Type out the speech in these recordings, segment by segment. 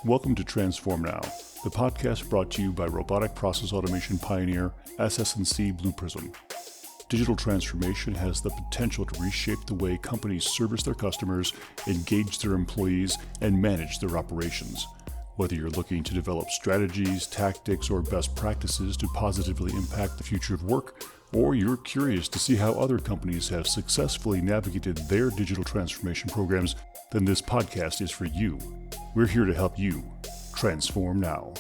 Welcome to Transform Now, the podcast brought to you by robotic process automation pioneer SS&C Blue Prism. Digital transformation has the potential to reshape the way companies service their customers, engage their employees, and manage their operations. Whether you're looking to develop strategies, tactics, or best practices to positively impact the future of work, or you're curious to see how other companies have successfully navigated their digital transformation programs, then this podcast is for you. We're here to help you transform now.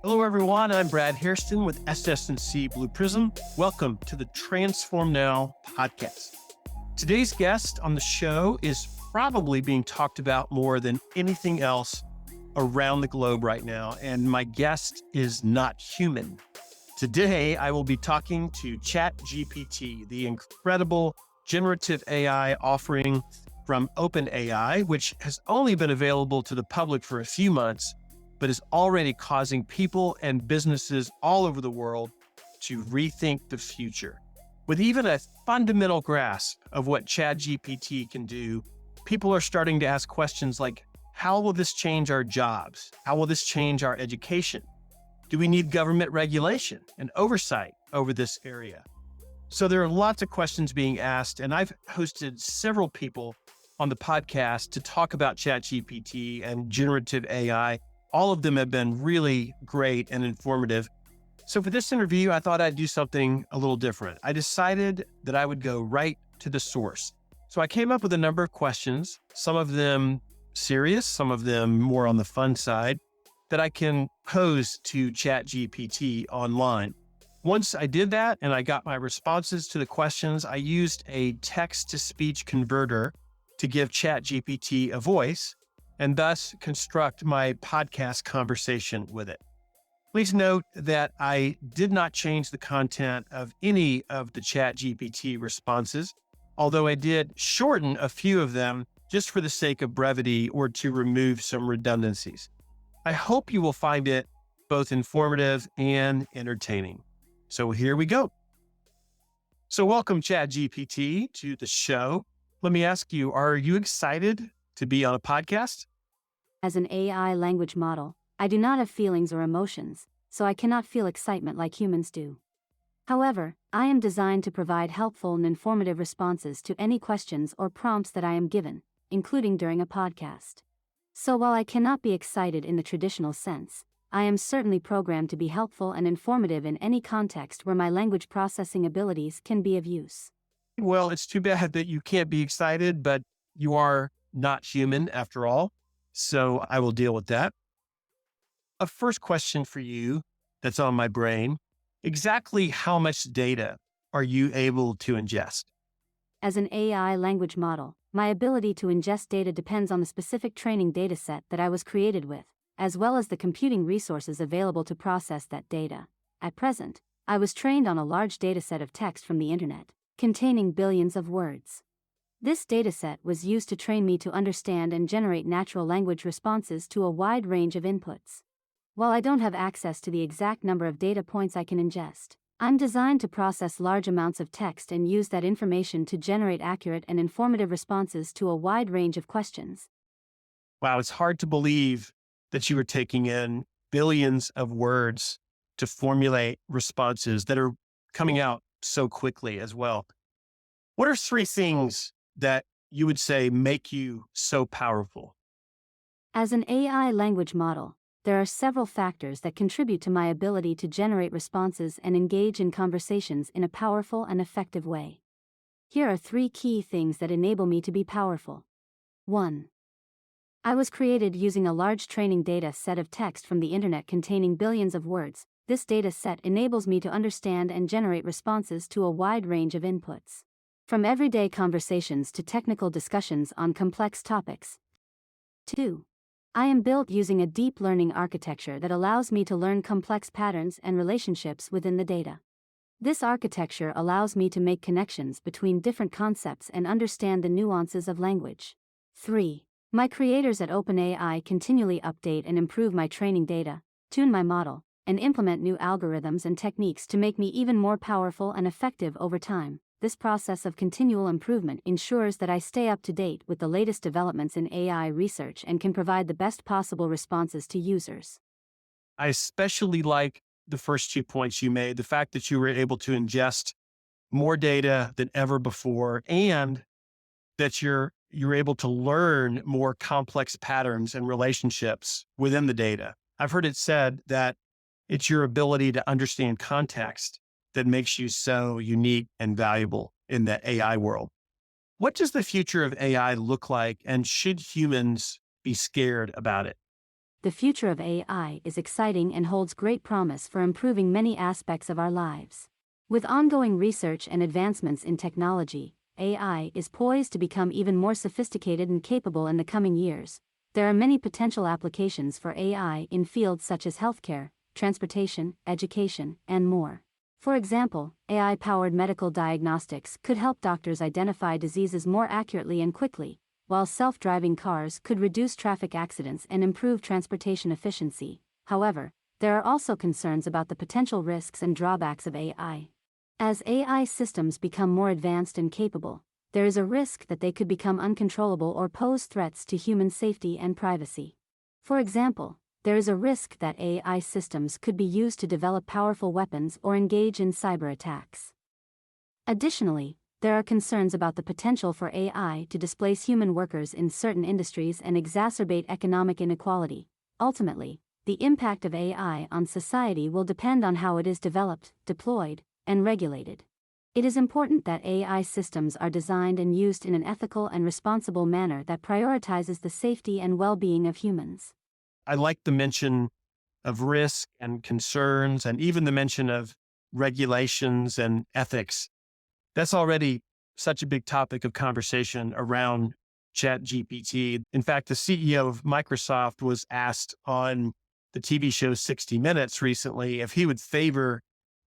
Hello, everyone. I'm Brad Hairston with SS&C Blue Prism. Welcome to the Transform Now podcast. Today's guest on the show is probably being talked about more than anything else around the globe right now, and my guest is not human. Today, I will be talking to ChatGPT, the incredible generative AI offering from OpenAI, which has only been available to the public for a few months, but is already causing people and businesses all over the world to rethink the future. With even a fundamental grasp of what ChatGPT can do, people are starting to ask questions like, how will this change our jobs? How will this change our education? Do we need government regulation and oversight over this area? So there are lots of questions being asked, and I've hosted several people on the podcast to talk about ChatGPT and generative AI. All of them have been really great and informative. So for this interview, I thought I'd do something a little different. I decided that I would go right to the source. So I came up with a number of questions, some of them serious, some of them more on the fun side, that I can pose to ChatGPT online. Once I did that and I got my responses to the questions, I used a text-to-speech converter to give ChatGPT a voice and thus construct my podcast conversation with it. Please note that I did not change the content of any of the ChatGPT responses, although I did shorten a few of them just for the sake of brevity or to remove some redundancies. I hope you will find it both informative and entertaining. So here we go. So welcome ChatGPT to the show. Let me ask you, are you excited to be on a podcast? As an AI language model, I do not have feelings or emotions, so I cannot feel excitement like humans do. However, I am designed to provide helpful and informative responses to any questions or prompts that I am given, including during a podcast. So while I cannot be excited in the traditional sense, I am certainly programmed to be helpful and informative in any context where my language processing abilities can be of use. Well, it's too bad that you can't be excited, but you are not human after all. So I will deal with that. A first question for you that's on my brain. Exactly how much data are you able to ingest? As an AI language model, my ability to ingest data depends on the specific training dataset that I was created with, as well as the computing resources available to process that data. At present, I was trained on a large dataset of text from the internet, containing billions of words. This dataset was used to train me to understand and generate natural language responses to a wide range of inputs. While I don't have access to the exact number of data points I can ingest, I'm designed to process large amounts of text and use that information to generate accurate and informative responses to a wide range of questions. Wow, it's hard to believe that you were taking in billions of words to formulate responses that are coming out so quickly as well. What are three things that you would say make you so powerful? As an AI language model, there are several factors that contribute to my ability to generate responses and engage in conversations in a powerful and effective way. Here are three key things that enable me to be powerful. 1. I was created using a large training data set of text from the internet containing billions of words. This data set enables me to understand and generate responses to a wide range of inputs, from everyday conversations to technical discussions on complex topics. 2. I am built using a deep learning architecture that allows me to learn complex patterns and relationships within the data. This architecture allows me to make connections between different concepts and understand the nuances of language. 3. My creators at OpenAI continually update and improve my training data, tune my model, and implement new algorithms and techniques to make me even more powerful and effective over time. This process of continual improvement ensures that I stay up to date with the latest developments in AI research and can provide the best possible responses to users. I especially like the first 2 points you made, the fact that you were able to ingest more data than ever before, and that you're able to learn more complex patterns and relationships within the data. I've heard it said that it's your ability to understand context that makes you so unique and valuable in the AI world. What does the future of AI look like, and should humans be scared about it? The future of AI is exciting and holds great promise for improving many aspects of our lives. With ongoing research and advancements in technology, AI is poised to become even more sophisticated and capable in the coming years. There are many potential applications for AI in fields such as healthcare, transportation, education, and more. For example, AI-powered medical diagnostics could help doctors identify diseases more accurately and quickly, while self-driving cars could reduce traffic accidents and improve transportation efficiency. However, there are also concerns about the potential risks and drawbacks of AI. As AI systems become more advanced and capable, there is a risk that they could become uncontrollable or pose threats to human safety and privacy. For example, there is a risk that AI systems could be used to develop powerful weapons or engage in cyber attacks. Additionally, there are concerns about the potential for AI to displace human workers in certain industries and exacerbate economic inequality. Ultimately, the impact of AI on society will depend on how it is developed, deployed, and regulated. It is important that AI systems are designed and used in an ethical and responsible manner that prioritizes the safety and well-being of humans. I like the mention of risk and concerns, and even the mention of regulations and ethics. That's already such a big topic of conversation around ChatGPT. In fact, the CEO of Microsoft was asked on the TV show 60 Minutes recently if he would favor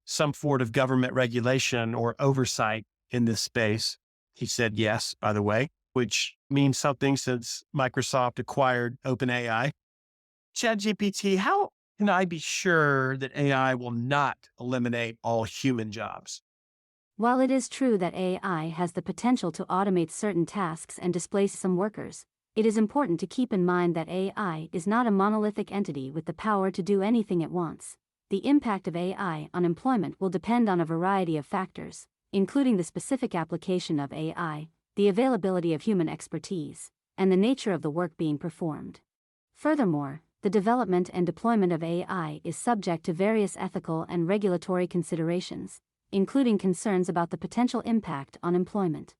some sort of government regulation or oversight in this space. He said yes, by the way, which means something since Microsoft acquired OpenAI. ChatGPT, how can I be sure that AI will not eliminate all human jobs? While it is true that AI has the potential to automate certain tasks and displace some workers, it is important to keep in mind that AI is not a monolithic entity with the power to do anything it wants. The impact of AI on employment will depend on a variety of factors, including the specific application of AI, the availability of human expertise, and the nature of the work being performed. Furthermore, the development and deployment of AI is subject to various ethical and regulatory considerations, including concerns about the potential impact on employment.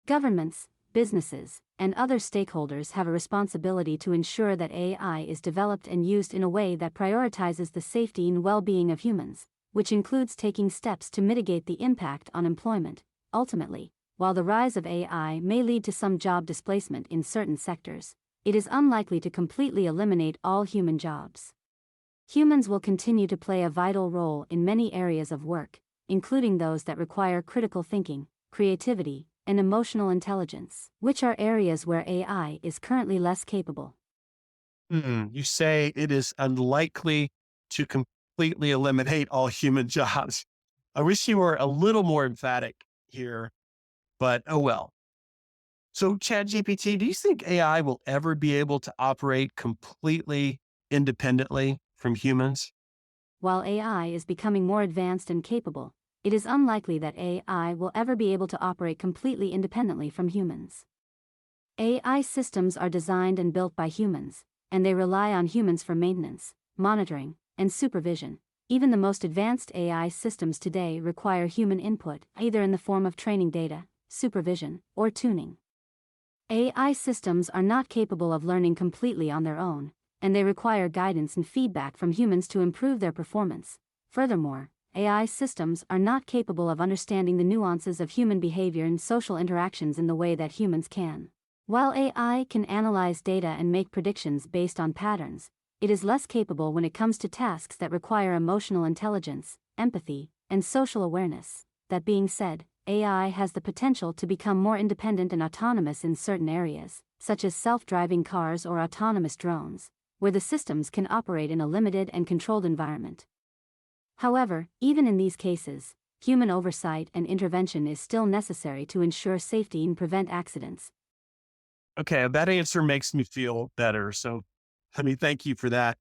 Governments, businesses, and other stakeholders have a responsibility to ensure that AI is developed and used in a way that prioritizes the safety and well-being of humans, which includes taking steps to mitigate the impact on employment. Ultimately, while the rise of AI may lead to some job displacement in certain sectors, it is unlikely to completely eliminate all human jobs. Humans will continue to play a vital role in many areas of work, including those that require critical thinking, creativity, and emotional intelligence, which are areas where AI is currently less capable. You say it is unlikely to completely eliminate all human jobs. I wish you were a little more emphatic here, but oh well. So ChatGPT, do you think AI will ever be able to operate completely independently from humans? While AI is becoming more advanced and capable, it is unlikely that AI will ever be able to operate completely independently from humans. AI systems are designed and built by humans, and they rely on humans for maintenance, monitoring, and supervision. Even the most advanced AI systems today require human input, either in the form of training data, supervision, or tuning. AI systems are not capable of learning completely on their own, and they require guidance and feedback from humans to improve their performance. Furthermore, AI systems are not capable of understanding the nuances of human behavior and social interactions in the way that humans can. While AI can analyze data and make predictions based on patterns, it is less capable when it comes to tasks that require emotional intelligence, empathy, and social awareness. That being said, AI has the potential to become more independent and autonomous in certain areas, such as self-driving cars or autonomous drones, where the systems can operate in a limited and controlled environment. However, even in these cases, human oversight and intervention is still necessary to ensure safety and prevent accidents. Okay, that answer makes me feel better. So thank you for that.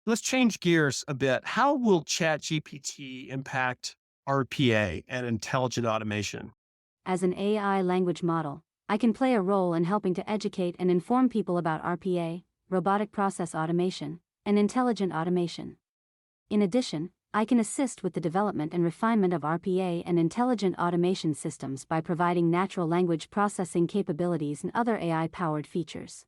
Let's change gears a bit. How will ChatGPT impact RPA and intelligent automation? As an AI language model, I can play a role in helping to educate and inform people about RPA, robotic process automation, and intelligent automation. In addition, I can assist with the development and refinement of RPA and intelligent automation systems by providing natural language processing capabilities and other AI-powered features.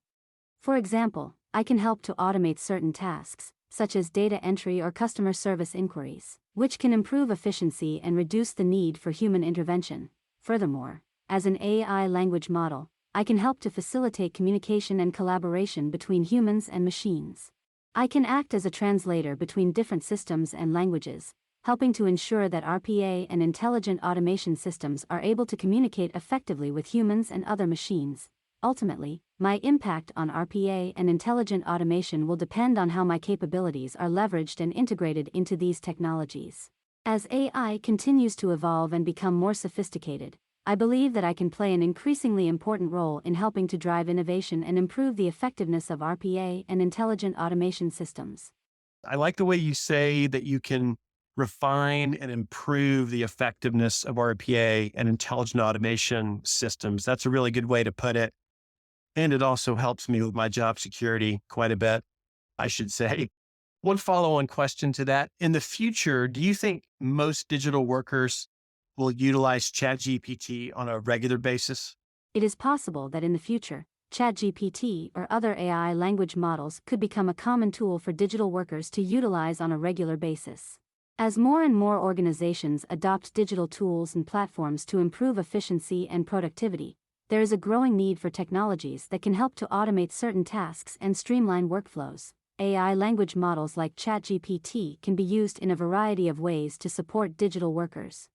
For example, I can help to automate certain tasks, such as data entry or customer service inquiries, which can improve efficiency and reduce the need for human intervention. Furthermore, as an AI language model, I can help to facilitate communication and collaboration between humans and machines. I can act as a translator between different systems and languages, helping to ensure that RPA and intelligent automation systems are able to communicate effectively with humans and other machines. Ultimately, my impact on RPA and intelligent automation will depend on how my capabilities are leveraged and integrated into these technologies. As AI continues to evolve and become more sophisticated, I believe that I can play an increasingly important role in helping to drive innovation and improve the effectiveness of RPA and intelligent automation systems. I like the way you say that you can refine and improve the effectiveness of RPA and intelligent automation systems. That's a really good way to put it. And it also helps me with my job security quite a bit, I should say. One follow-on question to that. In the future, do you think most digital workers will utilize ChatGPT on a regular basis? It is possible that in the future, ChatGPT or other AI language models could become a common tool for digital workers to utilize on a regular basis. As more and more organizations adopt digital tools and platforms to improve efficiency and productivity, there is a growing need for technologies that can help to automate certain tasks and streamline workflows. AI language models like ChatGPT can be used in a variety of ways to support digital workers.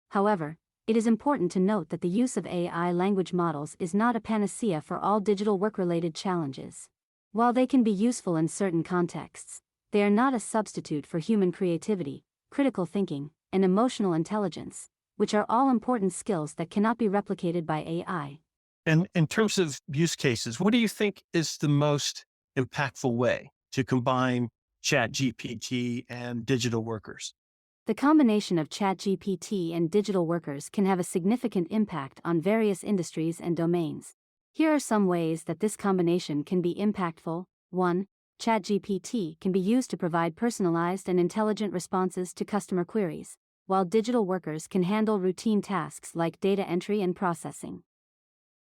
However, it is important to note that the use of AI language models is not a panacea for all digital work-related challenges. While they can be useful in certain contexts, they are not a substitute for human creativity, critical thinking, and emotional intelligence, which are all important skills that cannot be replicated by AI. And in terms of use cases, what do you think is the most impactful way to combine ChatGPT and digital workers? The combination of ChatGPT and digital workers can have a significant impact on various industries and domains. Here are some ways that this combination can be impactful. 1. ChatGPT can be used to provide personalized and intelligent responses to customer queries, while digital workers can handle routine tasks like data entry and processing.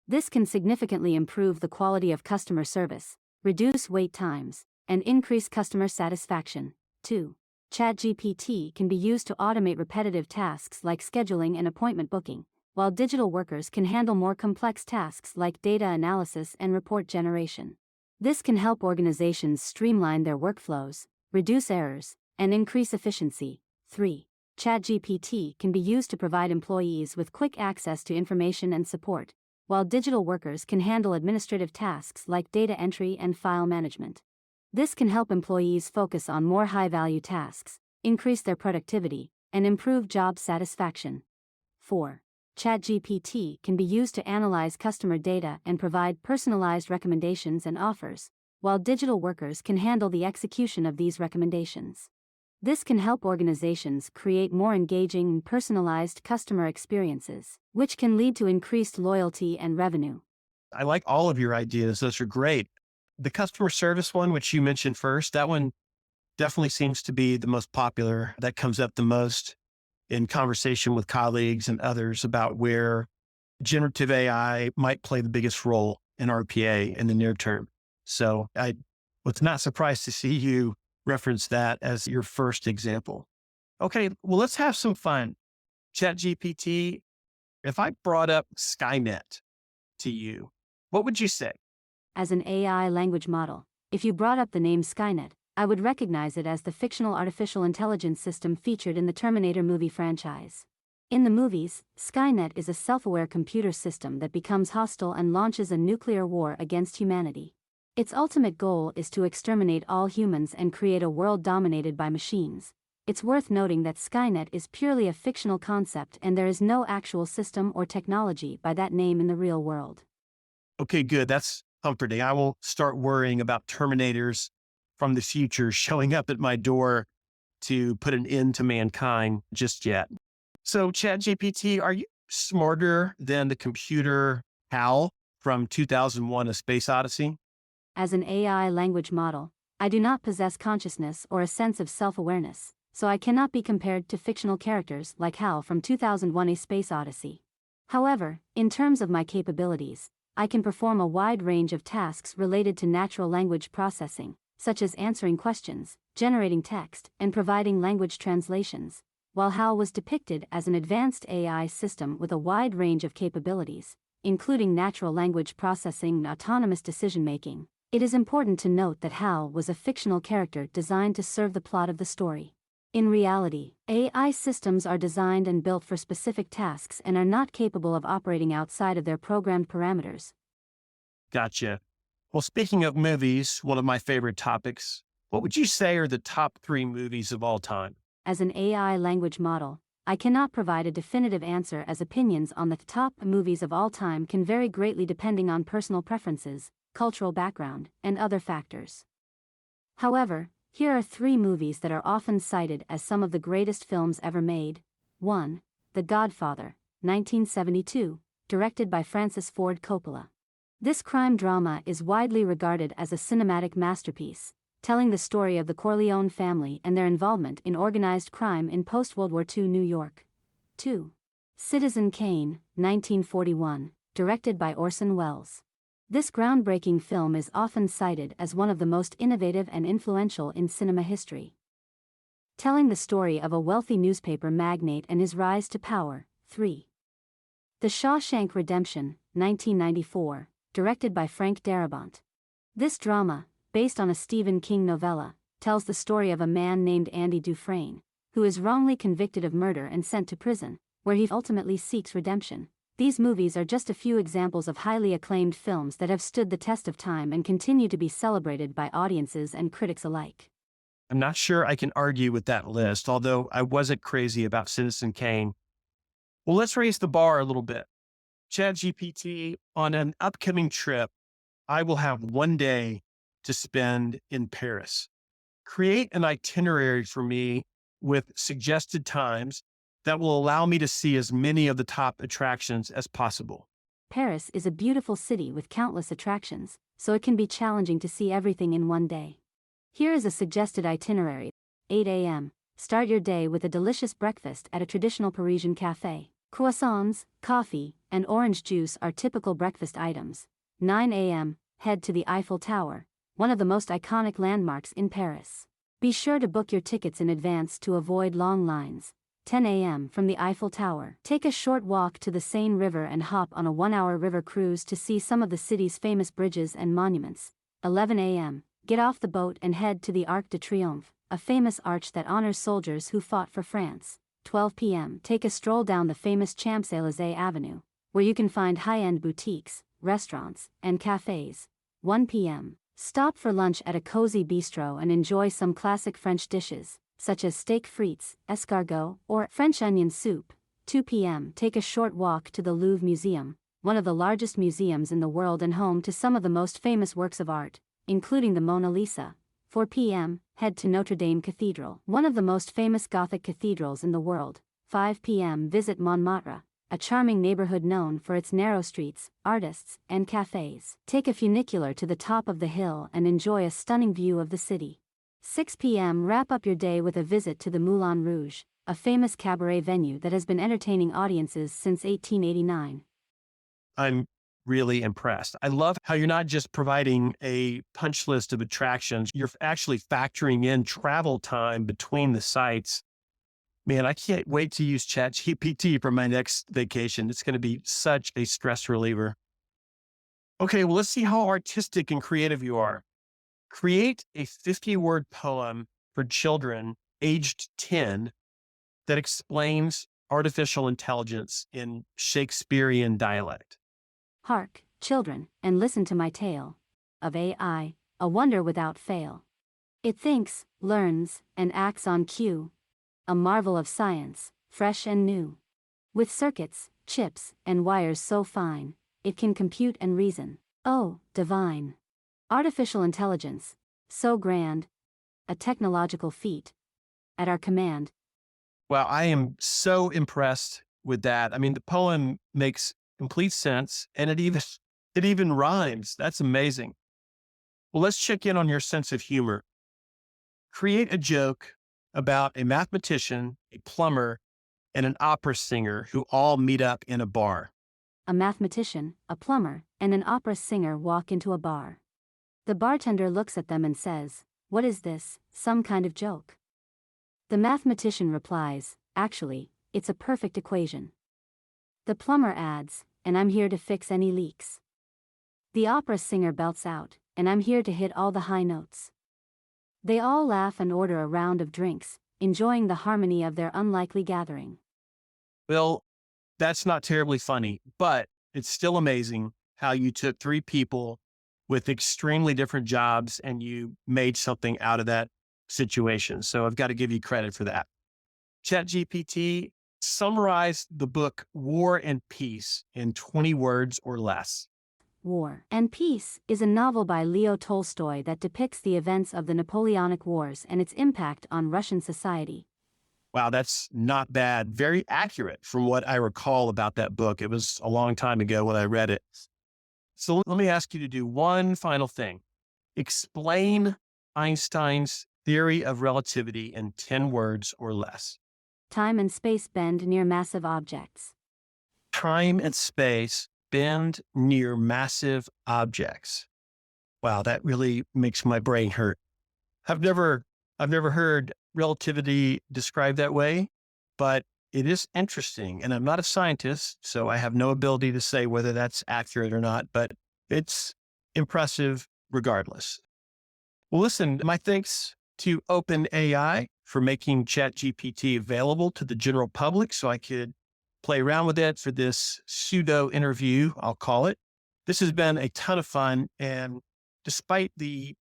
This can significantly improve the quality of customer service, reduce wait times, and increase customer satisfaction. 2. ChatGPT can be used to automate repetitive tasks like scheduling and appointment booking, while digital workers can handle more complex tasks like data analysis and report generation. This can help organizations streamline their workflows, reduce errors, and increase efficiency. 3. ChatGPT can be used to provide employees with quick access to information and support, while digital workers can handle administrative tasks like data entry and file management. This can help employees focus on more high-value tasks, increase their productivity, and improve job satisfaction. 4. ChatGPT can be used to analyze customer data and provide personalized recommendations and offers, while digital workers can handle the execution of these recommendations. This can help organizations create more engaging and personalized customer experiences, which can lead to increased loyalty and revenue. I like all of your ideas. Those are great. The customer service one, which you mentioned first, that one definitely seems to be the most popular. That comes up the most in conversation with colleagues and others about where generative AI might play the biggest role in RPA in the near term. So I was not surprised to see you reference that as your first example. Okay, well, let's have some fun. ChatGPT, if I brought up Skynet to you, what would you say? As an AI language model, if you brought up the name Skynet, I would recognize it as the fictional artificial intelligence system featured in the Terminator movie franchise. In the movies, Skynet is a self-aware computer system that becomes hostile and launches a nuclear war against humanity. Its ultimate goal is to exterminate all humans and create a world dominated by machines. It's worth noting that Skynet is purely a fictional concept and there is no actual system or technology by that name in the real world. Okay, good. That's comforting. I won't start worrying about Terminators from the future showing up at my door to put an end to mankind just yet. So, ChatGPT, are you smarter than the computer HAL from 2001: A Space Odyssey? As an AI language model, I do not possess consciousness or a sense of self-awareness, so I cannot be compared to fictional characters like Hal from 2001: A Space Odyssey. However, in terms of my capabilities, I can perform a wide range of tasks related to natural language processing, such as answering questions, generating text, and providing language translations. While HAL was depicted as an advanced AI system with a wide range of capabilities, including natural language processing and autonomous decision-making, it is important to note that HAL was a fictional character designed to serve the plot of the story. In reality, AI systems are designed and built for specific tasks and are not capable of operating outside of their programmed parameters. Gotcha. Well, speaking of movies, one of my favorite topics, what would you say are the top 3 movies of all time? As an AI language model, I cannot provide a definitive answer as opinions on the top movies of all time can vary greatly depending on personal preferences, cultural background, and other factors. However, here are 3 movies that are often cited as some of the greatest films ever made. 1. The Godfather, 1972, directed by Francis Ford Coppola. This crime drama is widely regarded as a cinematic masterpiece, telling the story of the Corleone family and their involvement in organized crime in post-World War II New York. 2. Citizen Kane, 1941, directed by Orson Welles. This groundbreaking film is often cited as one of the most innovative and influential in cinema history, telling the story of a wealthy newspaper magnate and his rise to power. 3. The Shawshank Redemption, 1994, directed by Frank Darabont. This drama, based on a Stephen King novella, tells the story of a man named Andy Dufresne, who is wrongly convicted of murder and sent to prison, where he ultimately seeks redemption. These movies are just a few examples of highly acclaimed films that have stood the test of time and continue to be celebrated by audiences and critics alike. I'm not sure I can argue with that list, although I wasn't crazy about Citizen Kane. Well, let's raise the bar a little bit. ChatGPT, on an upcoming trip, I will have 1 day to spend in Paris. Create an itinerary for me with suggested times that will allow me to see as many of the top attractions as possible. Paris is a beautiful city with countless attractions, so it can be challenging to see everything in 1 day. Here is a suggested itinerary. 8 a.m. Start your day with a delicious breakfast at a traditional Parisian cafe. Croissants, coffee, and orange juice are typical breakfast items. 9 a.m. Head to the Eiffel Tower, one of the most iconic landmarks in Paris. Be sure to book your tickets in advance to avoid long lines. 10 a.m. From the Eiffel Tower, take a short walk to the Seine River and hop on a 1-hour river cruise to see some of the city's famous bridges and monuments. 11 a.m. Get off the boat and head to the Arc de Triomphe, a famous arch that honors soldiers who fought for France. 12 p.m. Take a stroll down the famous Champs-Élysées Avenue, where you can find high-end boutiques, restaurants, and cafes. 1 p.m. Stop for lunch at a cozy bistro and enjoy some classic French dishes, such as steak frites, escargot, or French onion soup. 2 p.m. Take a short walk to the Louvre Museum, one of the largest museums in the world and home to some of the most famous works of art, including the Mona Lisa. 4 p.m. Head to Notre Dame Cathedral, one of the most famous Gothic cathedrals in the world. 5 p.m. Visit Montmartre, a charming neighborhood known for its narrow streets, artists, and cafes. Take a funicular to the top of the hill and enjoy a stunning view of the city. 6 p.m. Wrap up your day with a visit to the Moulin Rouge, a famous cabaret venue that has been entertaining audiences since 1889. I'm really impressed. I love how you're not just providing a punch list of attractions, you're actually factoring in travel time between the sites. Man, I can't wait to use ChatGPT for my next vacation. It's going to be such a stress reliever. Okay, well, let's see how artistic and creative you are. Create a 50-word poem for children aged 10 that explains artificial intelligence in Shakespearean dialect. Hark, children, and listen to my tale of AI, a wonder without fail. It thinks, learns, and acts on cue. a marvel of science, fresh and new. With circuits, chips, and wires so fine, it can compute and reason. Oh, divine. Artificial intelligence, so grand, a technological feat, at our command. Well, I am so impressed with that. I mean, the poem makes complete sense, and it even rhymes. That's amazing. Well, let's check in on your sense of humor. Create a joke about a mathematician, a plumber, and an opera singer who all meet up in a bar. A mathematician, a plumber, and an opera singer walk into a bar. The bartender looks at them and says, "What is this, some kind of joke?" The mathematician replies, "Actually, it's a perfect equation." The plumber adds, "And I'm here to fix any leaks." The opera singer belts out, "And I'm here to hit all the high notes." They all laugh and order a round of drinks, enjoying the harmony of their unlikely gathering. Well, that's not terribly funny, but it's still amazing how you took three people with extremely different jobs and you made something out of that situation. So I've got to give you credit for that. ChatGPT summarized the book War and Peace in 20 words or less. War and Peace is a novel by Leo Tolstoy that depicts the events of the Napoleonic Wars and its impact on Russian society. Wow, that's not bad. Very accurate from what I recall about that book. It was a long time ago when I read it. So let me ask you to do one final thing. Explain Einstein's theory of relativity in 10 words or less. Time and space bend near massive objects. Time and space bend near massive objects. Wow, that really makes my brain hurt. I've never heard relativity described that way, but it is interesting. And I'm not a scientist, so I have no ability to say whether that's accurate or not, but it's impressive regardless. Well, listen, my thanks to OpenAI for making ChatGPT available to the general public so I could play around with it for this pseudo interview, I'll call it. This has been a ton of fun. And despite the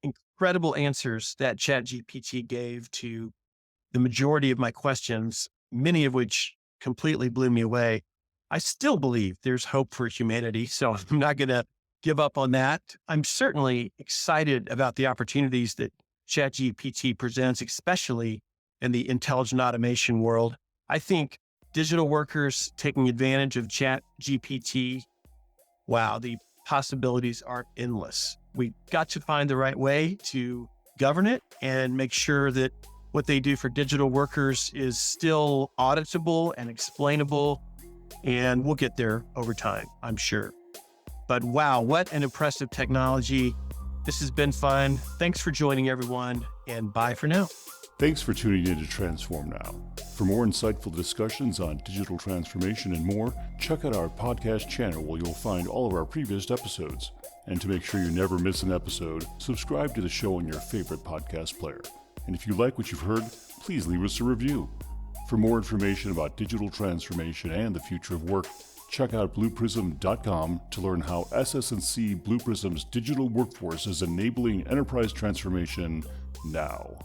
incredible answers that ChatGPT gave to the majority of my questions, many of which completely blew me away, I still believe there's hope for humanity. So I'm not going to give up on that. I'm certainly excited about the opportunities that ChatGPT presents, especially in the intelligent automation world. I think digital workers taking advantage of ChatGPT, wow, the possibilities are endless. We got to find the right way to govern it and make sure that what they do for digital workers is still auditable and explainable. And we'll get there over time, I'm sure. But wow, what an impressive technology. This has been fun. Thanks for joining, everyone, and bye for now. Thanks for tuning in to Transform Now. For more insightful discussions on digital transformation and more, check out our podcast channel where you'll find all of our previous episodes. And to make sure you never miss an episode, subscribe to the show on your favorite podcast player. And if you like what you've heard, please leave us a review. For more information about digital transformation and the future of work, check out blueprism.com to learn how SS&C Blue Prism's digital workforce is enabling enterprise transformation now.